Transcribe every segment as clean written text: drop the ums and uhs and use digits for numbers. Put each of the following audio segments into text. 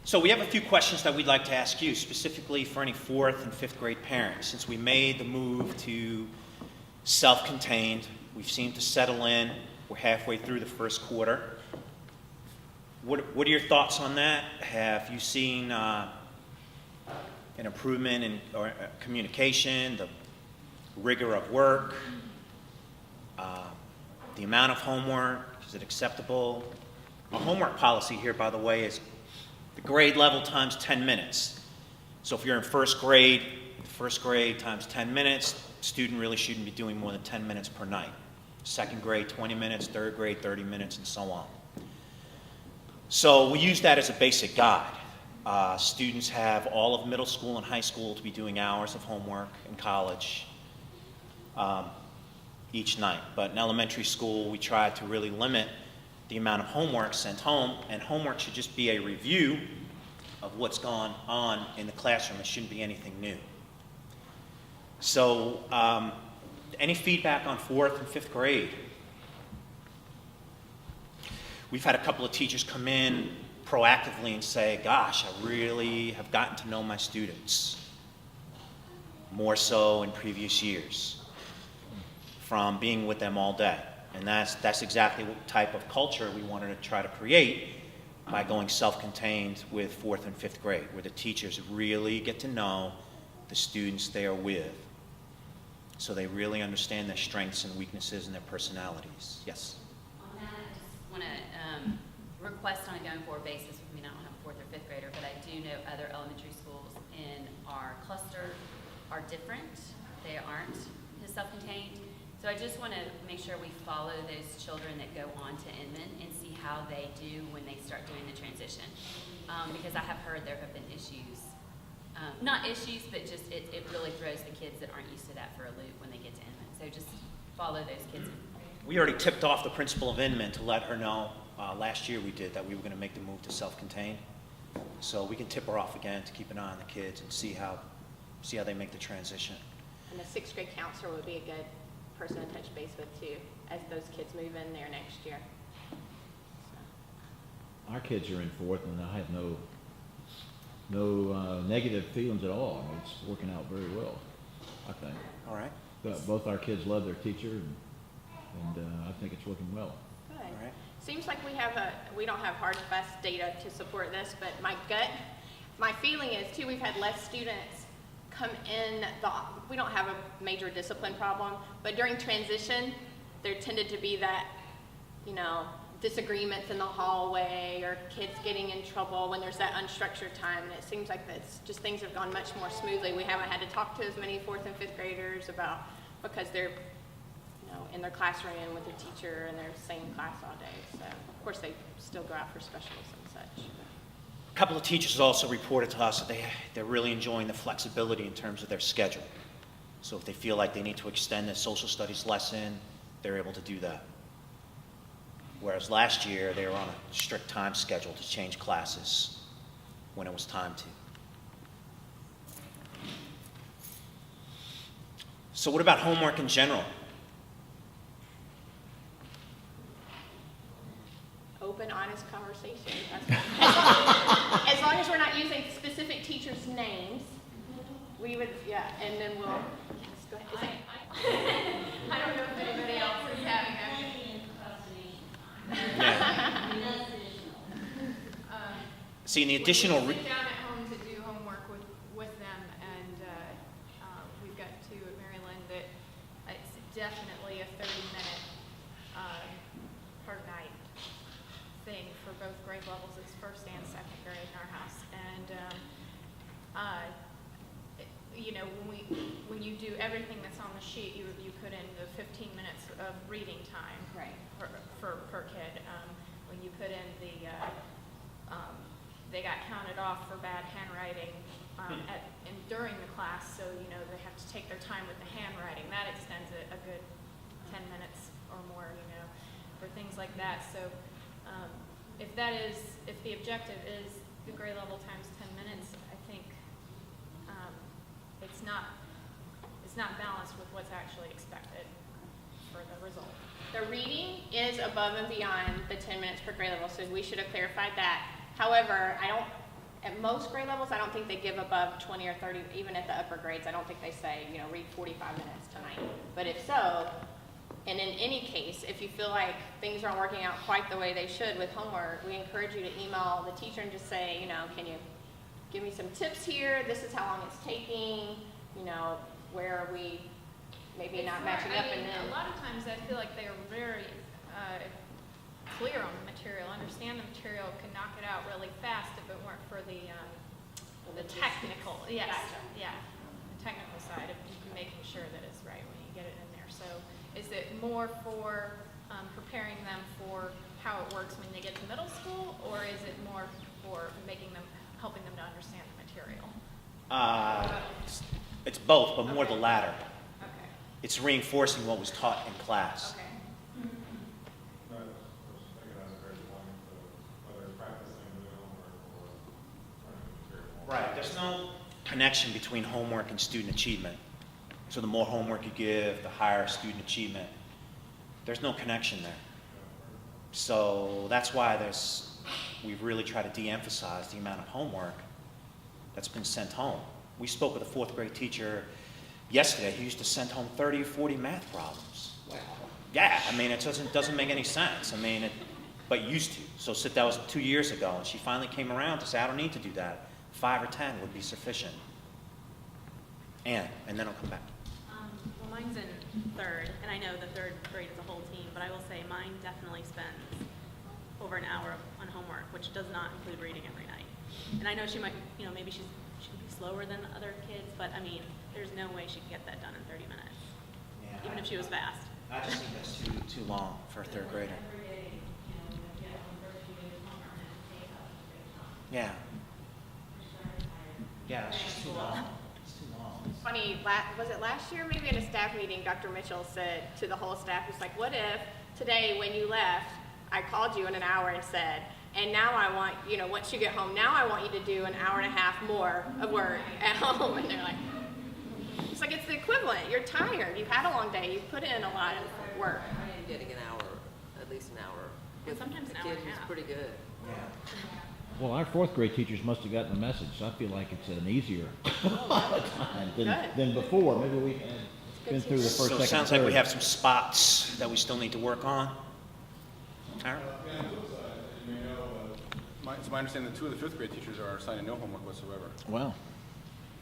So we have a few questions that we'd like to ask you, specifically for any 4th and 5th grade parents. Since we made the move to self-contained, we've seemed to settle in. We're halfway through the first quarter. What are your thoughts on that? Have you seen an improvement in communication, the rigor of work, the amount of homework? Is it acceptable? Our homework policy here, by the way, is the grade level times 10 minutes. So if you're in first grade times 10 minutes, student really shouldn't be doing more than 10 minutes per night. Second grade, 20 minutes, third grade, 30 minutes, and so on. So we use that as a basic guide. Students have all of middle school and high school to be doing hours of homework in college each night. But in elementary school, we try to really limit the amount of homework sent home, and homework should just be a review of what's gone on in the classroom. It shouldn't be anything new. So, any feedback on 4th and 5th grade? We've had a couple of teachers come in proactively and say, gosh, I really have gotten to know my students more so in previous years from being with them all day. And that's exactly what type of culture we wanted to try to create by going self-contained with 4th and 5th grade, where the teachers really get to know the students they are with, so they really understand their strengths and weaknesses and their personalities. Yes? On that, I just want to request on a going forward basis, I mean, I don't have a 4th or 5th grader, but I do know other elementary schools in our cluster are different. They aren't self-contained. So I just want to make sure we follow those children that go on to Inman and see how they do when they start doing the transition. Because I have heard there have been issues. Not issues, but just it really throws the kids that aren't used to that for a loop when they get to Inman. So just follow those kids. We already tipped off the principal of Inman to let her know, last year we did, that we were going to make the move to self-contained. So we can tip her off again to keep an eye on the kids and see how they make the transition. And the 6th grade counselor would be a good person to touch base with too, as those kids move in there next year. So. Our kids are in 4th, and I have no negative feelings at all. I mean, it's working out very well, I think. All right. But both our kids love their teacher, and I think it's working well. Good. All right. Seems like we don't have hard, fast data to support this, but my feeling is too, we've had less students come in. We don't have a major discipline problem, but during transition, there tended to be that, disagreements in the hallway or kids getting in trouble when there's that unstructured time. And it seems like that's just things have gone much more smoothly. We haven't had to talk to as many 4th and 5th graders because they're, in their classroom with their teacher and they're same class all day. So of course they still go out for specials and such. A couple of teachers also reported to us that they're really enjoying the flexibility in terms of their schedule. So if they feel like they need to extend their social studies lesson, they're able to do that. Whereas last year, they were on a strict time schedule to change classes when it was time to. So what about homework in general? Open, honest conversation. As long as we're not using specific teachers' names, we would, and then we'll, yes, go ahead. I don't know if anybody else is having that. See, in the additional... We sit down at home to do homework with them, and we've got two at Maryland that it's definitely a 30-minute per night thing for both grade levels. It's 1st and 2nd grade in our house. And, when you do everything that's on the sheet, you put in the 15 minutes of reading time per kid. When you put in they got counted off for bad handwriting during the class, so they have to take their time with the handwriting. That extends it a good 10 minutes or more, for things like that. So if the objective is the grade level times 10 minutes, I think it's not balanced with what's actually expected for the result. The reading is above and beyond the 10 minutes per grade level, so we should have clarified that. However, at most grade levels, I don't think they give above 20 or 30, even at the upper grades. I don't think they say, you know, read 45 minutes tonight. But if so, and in any case, if you feel like things aren't working out quite the way they should with homework, we encourage you to email the teacher and just say, you know, can you give me some tips here? This is how long it's taking, you know, where are we maybe It's not more- matching I up, mean, and then. a lot of times I feel like they are very clear on the material, understand the material, can knock it out really fast if it weren't for the technical, yes, Gotcha. yeah, the technical side of making sure that it's right when you get it in there. So is it more for preparing them for how it works when they get to middle school, or is it more for helping them to understand the material? It's both, but more the Okay. latter. Okay, It's reinforcing what was taught in class. okay. No, I was thinking that's a great point, whether it's practicing the homework or learning material. Right, there's no connection between homework and student achievement. So the more homework you give, the higher student achievement. There's no connection there. So that's why we've really tried to de-emphasize the amount of homework that's been sent home. We spoke with a fourth grade teacher yesterday who used to send home 30 or 40 math problems. Wow. Yeah, I mean, it doesn't make any sense. I mean, but used to. So that was 2 years ago, and she finally came around to say, I don't need to do that. 5 or 10 would be sufficient. And then I'll come back. Well, mine's in third, and I know the third grade is a whole team, but I will say mine definitely spends over an hour on homework, which does not include reading every night. And I know she might, you know, maybe she could be slower than other kids, but I mean, there's no way she could get that done in 30 minutes, even if she was fast. I just think that's too long for a third grader. Yeah. Yeah, it's just too long. It's too long. Funny, was it last year, maybe in a staff meeting, Dr. Mitchell said to the whole staff, he's like, what if today when you left, I called you in an hour and said, and now I want, you know, once you get home, now I want you to do an hour and a half more of work at home. And they're like, it's like, it's the equivalent. You're tired. You've had a long day. You've put in a lot of work. Getting an hour, at least an hour. And sometimes an with hour the and a kids is half. pretty good. Yeah. Well, our fourth grade teachers must have gotten the message, so I feel like it's an easier time Good. than before. Maybe we had been through the first, So second, it sounds like we third. have some spots that we still need to work on. Aaron? Yeah, on the flip side, you may know, it's my understanding that 2 of the 5th grade teachers are assigning no homework whatsoever. Wow.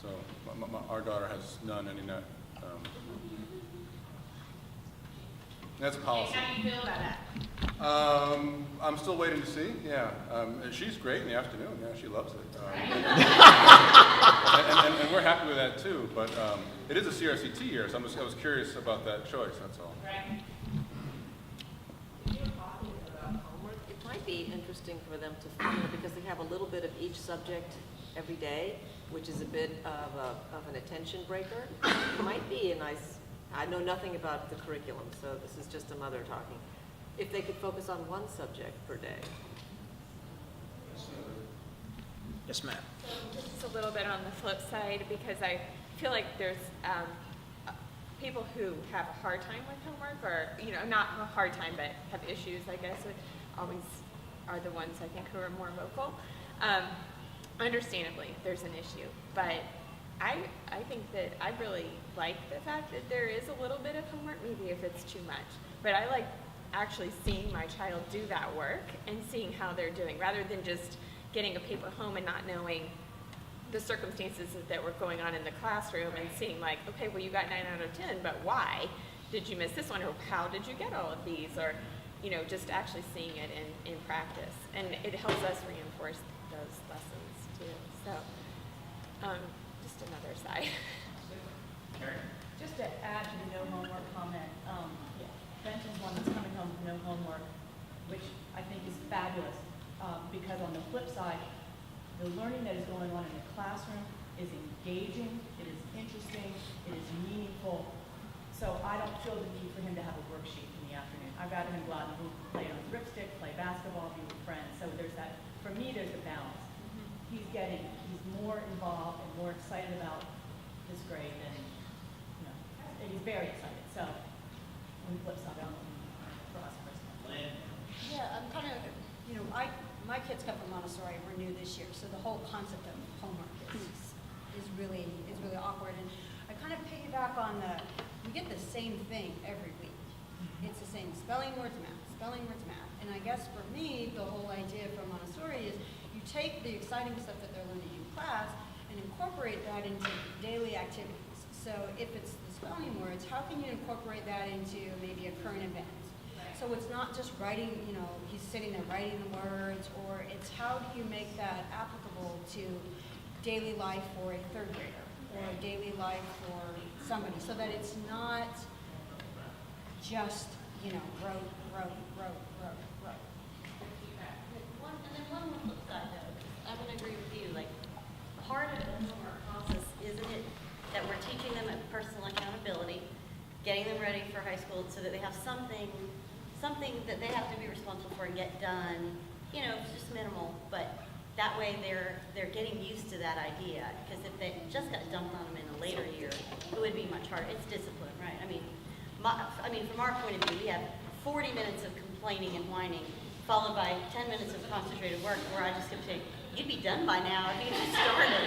So our daughter has none, any net. That's a policy. How do you feel about that? I'm still waiting to see, yeah. She's great in the afternoon, yeah, she loves it. And we're happy with that too, but it is a CRCT year, so I was curious about that choice, that's all. It might be interesting for them to, you know, because they have a little bit of each subject every day, which is a bit of an attention breaker. It might be a nice, I know nothing about the curriculum, so this is just a mother talking. If they could focus on one subject per day. Yes, ma'am. Just a little bit on the flip side, because I feel like there's people who have a hard time with homework, or, you know, not a hard time, but have issues, I guess, with, always are the ones I think who are more vocal. Understandably, there's an issue, but I think that I really like the fact that there is a little bit of homework, maybe if it's too much, but I like actually seeing my child do that work and seeing how they're doing, rather than just getting a paper home and not knowing the circumstances that were going on in the classroom and seeing like, okay, well, you got 9 out of 10, but why did you miss this one, or how did you get all of these, or, you know, just actually seeing it in practice. And it helps us reinforce those lessons too. So, just another side. Just to add to the no homework comment, Benton's one that's coming home with no homework, which I think is fabulous, because on the flip side, the learning that is going on in the classroom is engaging, it is interesting, it is meaningful. So I don't feel the need for him to have a worksheet in the afternoon. I'd rather him go out and play on his ripstick, play basketball, be with friends. So there's that, for me, there's a balance. He's more involved and more excited about this grade than, you know, and he's very excited. So on the flip side, I don't know for us personally. Yeah, I'm kind of, you know, my kids come from Montessori, we're new this year, so the whole concept of homework is really awkward. And I kind of piggyback on we get the same thing every week. It's the same spelling, words, math, spelling, words, math. And I guess for me, the whole idea from Montessori is you take the exciting stuff that they're learning in class and incorporate that into daily activities. So if it's the spelling words, how can you incorporate that into maybe a current event? So it's not just writing, he's sitting there writing the words, or it's how do you make that applicable to daily life for a third grader or daily life for somebody, so that it's not just, rote. And then one more flip side though, I'm gonna agree with you, like, part of the homework process, isn't it, that we're teaching them personal accountability, getting them ready for high school so that they have something that they have to be responsible for and get done, it's just minimal, but that way they're getting used to that idea, because if they just got dumped on them in a later year, it would be much harder. It's discipline, right? I mean, from our point of view, we have 40 minutes of complaining and whining, followed by 10 minutes of concentrated work, where I just kept saying, you'd be done by now if you just started.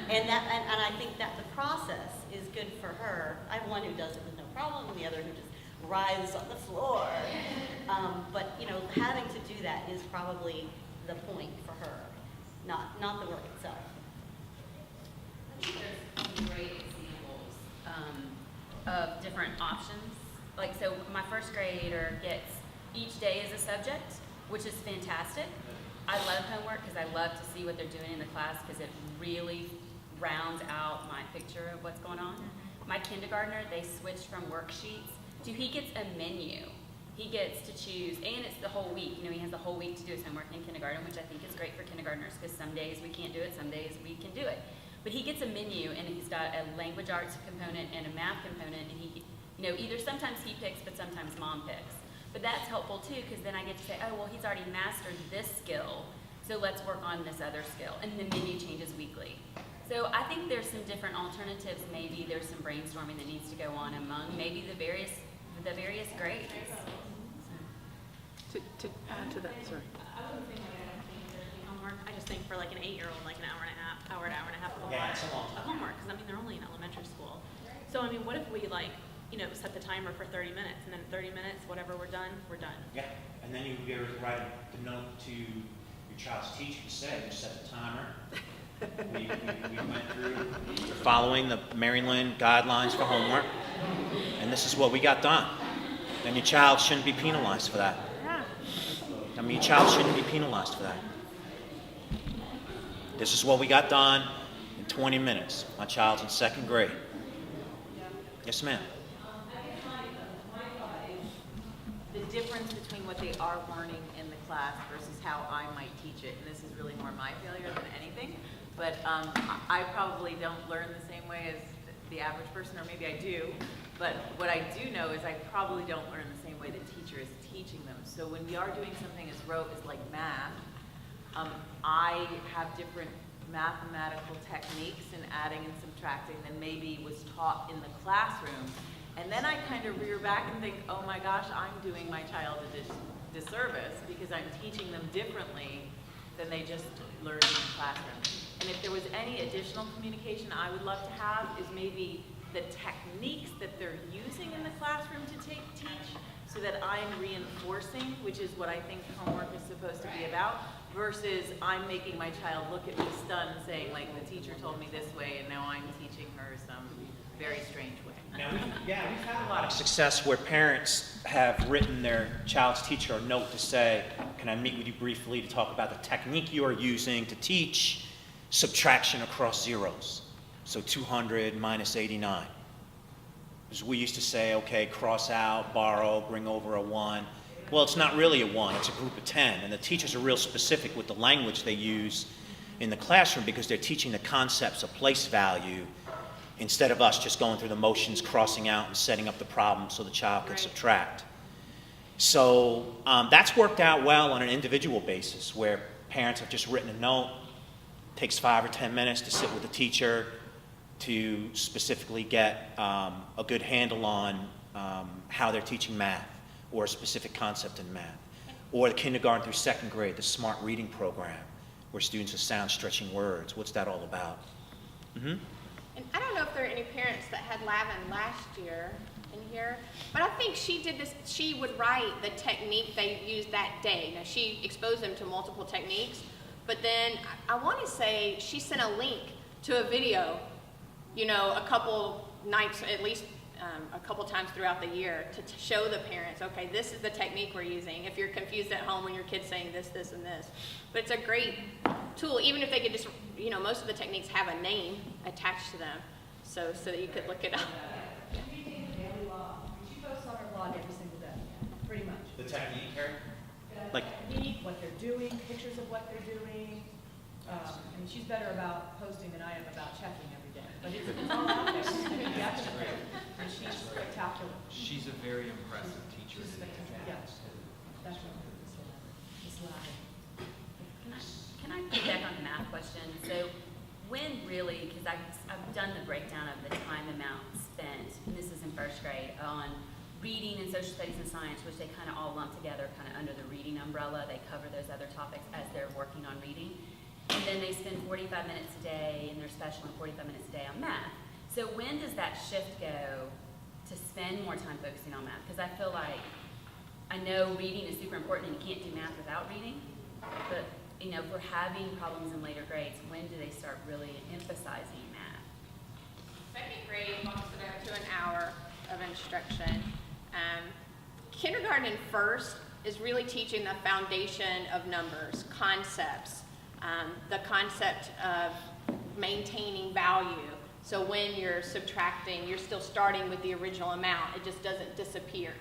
And I think that the process is good for her. I have one who does it with no problem, and the other who just writhes on the floor. But having to do that is probably the point for her, not the work itself. I think there's some great examples of different options. Like, so my first grader gets each day as a subject, which is fantastic. I love homework because I love to see what they're doing in the class, because it really rounds out my picture of what's going on. My kindergartner, they switched from worksheets to he gets a menu. He gets to choose, and it's the whole week. He has the whole week to do his homework in kindergarten, which I think is great for kindergartners, because some days we can't do it, some days we can do it. But he gets a menu, and he's got a language arts component and a math component, and he, either sometimes he picks, but sometimes mom picks. But that's helpful too, because then I get to say, oh, well, he's already mastered this skill, so let's work on this other skill. And the menu changes weekly. So I think there's some different alternatives. Maybe there's some brainstorming that needs to go on among maybe the various grades. To add to that, sorry. I wouldn't think I don't think there'd be homework. I just think for like an 8-year-old, like an hour and a half of homework, because they're only in elementary school. So what if we set the timer for 30 minutes, and then 30 minutes, whatever we're done, we're done. Yeah, and then you get to write the note to your child's teacher to say, you set the timer. We went through following the Maryland guidelines for homework, and this is what we got done. And your child shouldn't be penalized for that. Your child shouldn't be penalized for that. This is what we got done in 20 minutes. My child's in 2nd grade. Yes, ma'am. The difference between what they are learning in the class versus how I might teach it, and this is really more my failure than anything, but I probably don't learn the same way as the average person, or maybe I do, but what I do know is I probably don't learn the same way the teacher is teaching them. So when we are doing something as rote as like math, I have different mathematical techniques in adding and subtracting than maybe was taught in the classroom. And then I kind of rear back and think, oh my gosh, I'm doing my child a disservice because I'm teaching them differently than they just learned in the classroom. And if there was any additional communication I would love to have is maybe the techniques that they're using in the classroom to teach, so that I'm reinforcing, which is what I think homework is supposed to be about, versus I'm making my child look at me stunned saying, like, the teacher told me this way and now I'm teaching her some very strange way. Now, we've had a lot of success where parents have written their child's teacher a note to say, can I meet with you briefly to talk about the technique you are using to teach subtraction across zeros? So 200 minus 89. Because we used to say, okay, cross out, borrow, bring over a 1. Well, it's not really a 1, it's a group of 10. And the teachers are real specific with the language they use in the classroom because they're teaching the concepts of place value instead of us just going through the motions, crossing out and setting up the problem so the child can subtract. So that's worked out well on an individual basis where parents have just written a note, takes 5 or 10 minutes to sit with the teacher to specifically get a good handle on how they're teaching math or a specific concept in math. Or the kindergarten through second grade, the smart reading program, where students are sound stretching words. What's that all about? And I don't know if there are any parents that had Lavin last year in here, but I think she did this, she would write the technique they used that day. Now, she exposed them to multiple techniques, but then I want to say she sent a link to a video, a couple nights, at least a couple times throughout the year to show the parents, okay, this is the technique we're using. If you're confused at home when your kid's saying this, this, and this. But it's a great tool, even if they could just, most of the techniques have a name attached to them, so that you could look it up. She takes a daily log. She posts on her blog every single day, pretty much. The technique here? Like what they're doing, pictures of what they're doing. She's better about posting than I am about checking every day. But it's all out there. And she's spectacular. She's a very impressive teacher. She's spectacular. Yeah. That's what it's Lavin. Can I get back on the math question? So when really, because I've done the breakdown of the time amount spent, and this is in first grade, on reading and social studies and science, which they kind of all lump together kind of under the reading umbrella. They cover those other topics as they're working on reading. And then they spend 45 minutes a day in their special and 45 minutes a day on math. So when does that shift go to spend more time focusing on math? Because I feel like, I know reading is super important and you can't do math without reading, but if we're having problems in later grades, when do they start really emphasizing math? Second grade bumps it up to an hour of instruction. Kindergarten and first is really teaching the foundation of numbers, concepts, the concept of maintaining value. So when you're subtracting, you're still starting with the original amount. It just doesn't disappear,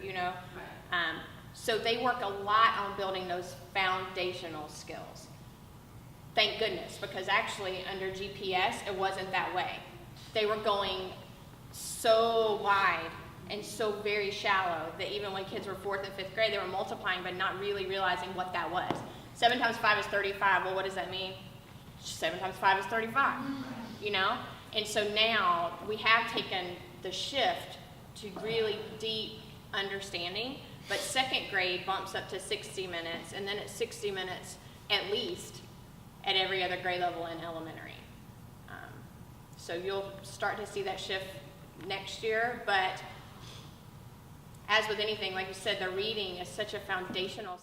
So they work a lot on building those foundational skills. Thank goodness, because actually under GPS, it wasn't that way. They were going so wide and so very shallow that even when kids were 4th and 5th grade, they were multiplying but not really realizing what that was. 7 times 5 is 35. Well, what does that mean? 7 times 5 is 35, And so now we have taken the shift to really deep understanding, but second grade bumps up to 60 minutes, and then it's 60 minutes at least at every other grade level in elementary. So you'll start to see that shift next year, but as with anything, like you said, the reading is such a foundational